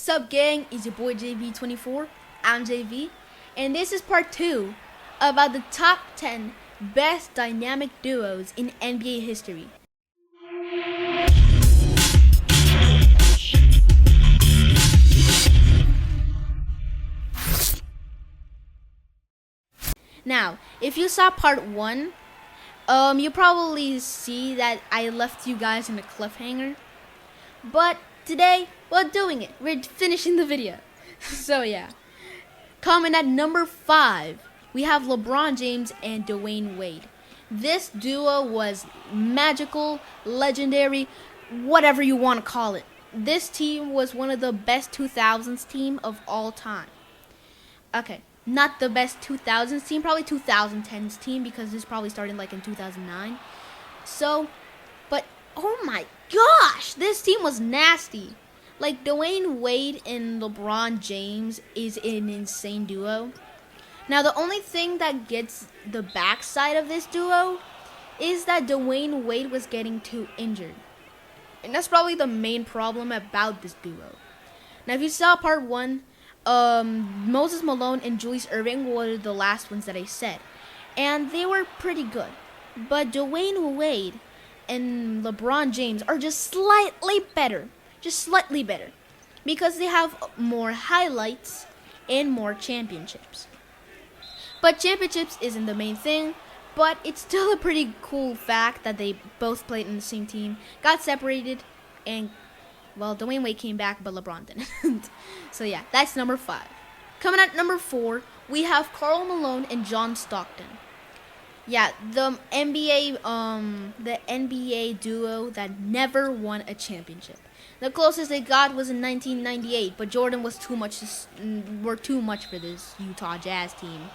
Sup gang, it's your boy JV24, I'm JV, and this is part 2 about the top 10 best dynamic duos in NBA history. Now, if you saw part 1, you probably see that I left you guys in a cliffhanger, but today, we're doing it. We're finishing the video. So yeah. Coming at number 5, we have LeBron James and Dwayne Wade. This duo was magical, legendary, whatever you want to call it. This team was one of the best 2000s team of all time. Okay, not the best 2000s team, probably 2010s team because this probably started like in 2009. So, but oh my gosh, this team was nasty. Like, Dwayne Wade and LeBron James is an insane duo. Now, the only thing that gets the backside of this duo is that Dwayne Wade was getting too injured. And that's probably the main problem about this duo. Now, if you saw part 1, Moses Malone and Julius Erving were the last ones that I said. And they were pretty good. But Dwayne Wade and LeBron James are just slightly better. Just slightly better. Because they have more highlights and more championships. But championships isn't the main thing. But it's still a pretty cool fact that they both played in the same team, got separated, and, well, Dwayne Wade came back, but LeBron didn't. So yeah, that's number 5. Coming at number 4, we have Karl Malone and John Stockton. Yeah, the NBA duo that never won a championship. The closest they got was in 1998, but Jordan was too much for this Utah Jazz team.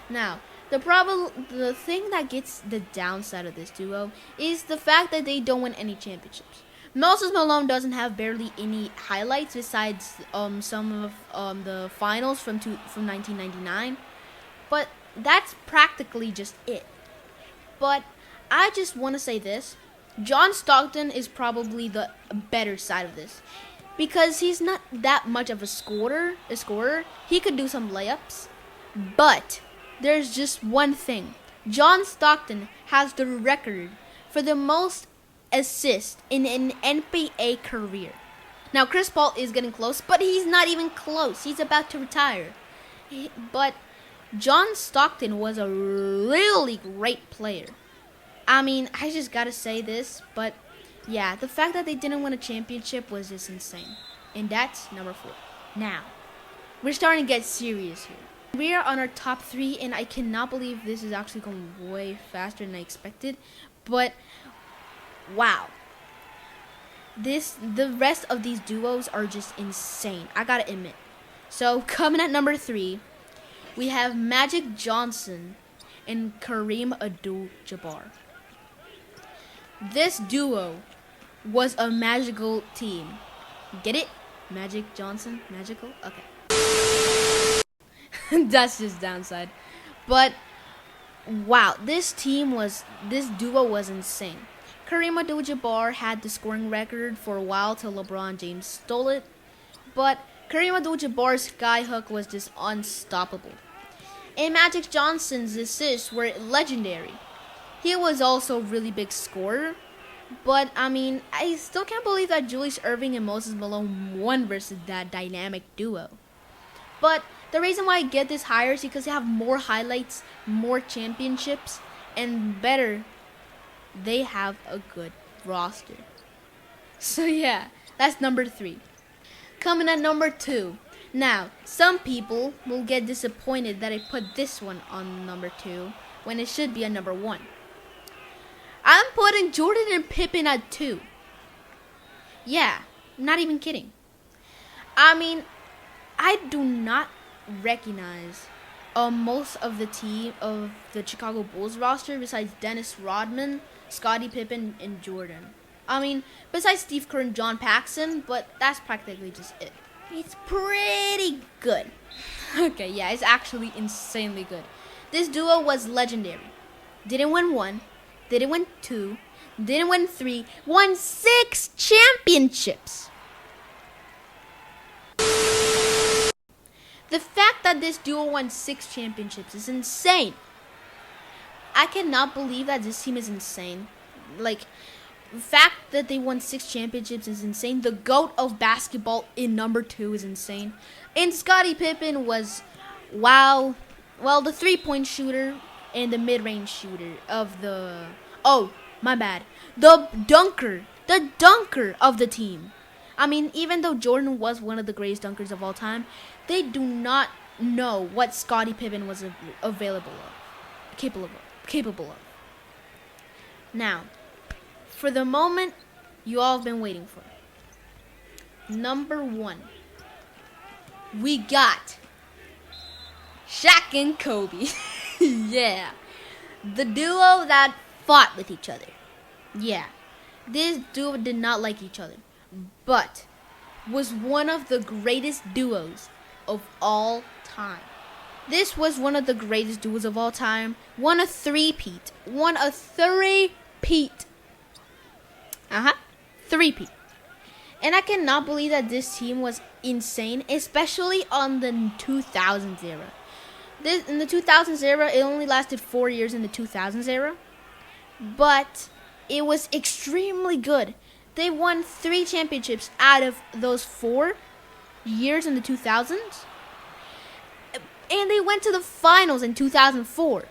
Now, the thing that gets the downside of this duo is the fact that they don't win any championships. Moses Malone doesn't have barely any highlights besides some of the finals from 1999, but that's practically just it. But I just want to say this. John Stockton is probably the better side of this. Because he's not that much of a scorer. He could do some layups. But there's just one thing. John Stockton has the record for the most assists in an NBA career. Now, Chris Paul is getting close, but he's not even close. He's about to retire. But John Stockton was a really great player. I mean, I just gotta say this, but yeah, the fact that they didn't win a championship was just insane. And that's number 4. Now, we're starting to get serious here. We are on our top 3, and I cannot believe this is actually going way faster than I expected. But, wow. The rest of these duos are just insane, I gotta admit. So, coming at number 3, we have Magic Johnson and Kareem Abdul-Jabbar. This duo was a magical team. Get it? Magic Johnson? Magical? Okay. That's just downside. But, wow, this duo was insane. Kareem Abdul-Jabbar had the scoring record for a while till LeBron James stole it. But Kareem Abdul-Jabbar's skyhook was just unstoppable. And Magic Johnson's assists were legendary. He was also a really big scorer. But, I mean, I still can't believe that Julius Erving and Moses Malone won versus that dynamic duo. But the reason why I get this higher is because they have more highlights, more championships, and better, they have a good roster. So yeah, that's number 3. Coming at number 2. Now, some people will get disappointed that I put this one on number 2 when it should be a number 1. I'm putting Jordan and Pippen at 2. Yeah, not even kidding. I mean, I do not recognize most of the team of the Chicago Bulls roster besides Dennis Rodman, Scottie Pippen, and Jordan. I mean, besides Steve Kerr and John Paxson, but that's practically just it. It's pretty good. Okay, yeah, it's actually insanely good. This duo was legendary. Didn't win 1, didn't win 2, didn't win 3, won 6 championships. that this duo won 6 championships is insane. I cannot believe that this team is insane. Like, the fact that they won 6 championships is insane. The GOAT of basketball in number 2 is insane. And Scottie Pippen was, wow, well, the 3-point shooter and the mid-range shooter of the, oh, my bad, the dunker of the team. I mean, even though Jordan was one of the greatest dunkers of all time, they do not know what Scottie Pippen was capable of. Now, for the moment you all have been waiting for. Number 1. We got Shaq and Kobe. Yeah. The duo that fought with each other. Yeah. This duo did not like each other, but was one of the greatest duos of all time. This was one of the greatest duos of all time. Won a three-peat. Three-peat. And I cannot believe that this team was insane, especially on the 2000s era. In the 2000s era, it only lasted 4 years in the 2000s era, but it was extremely good. They won 3 championships out of those 4 years in the 2000s, and they went to the finals in 2004.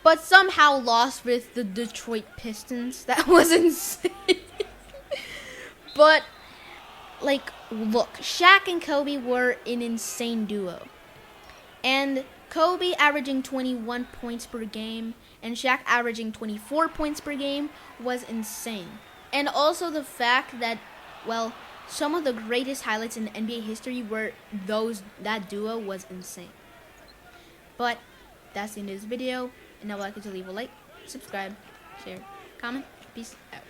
But somehow lost with the Detroit Pistons. That was insane. But, like, look, Shaq and Kobe were an insane duo. And Kobe averaging 21 points per game and Shaq averaging 24 points per game was insane. And also the fact that, well, some of the greatest highlights in NBA history were that duo was insane. But that's the end of this video. And I would like you to leave a like, subscribe, share, comment. Peace out.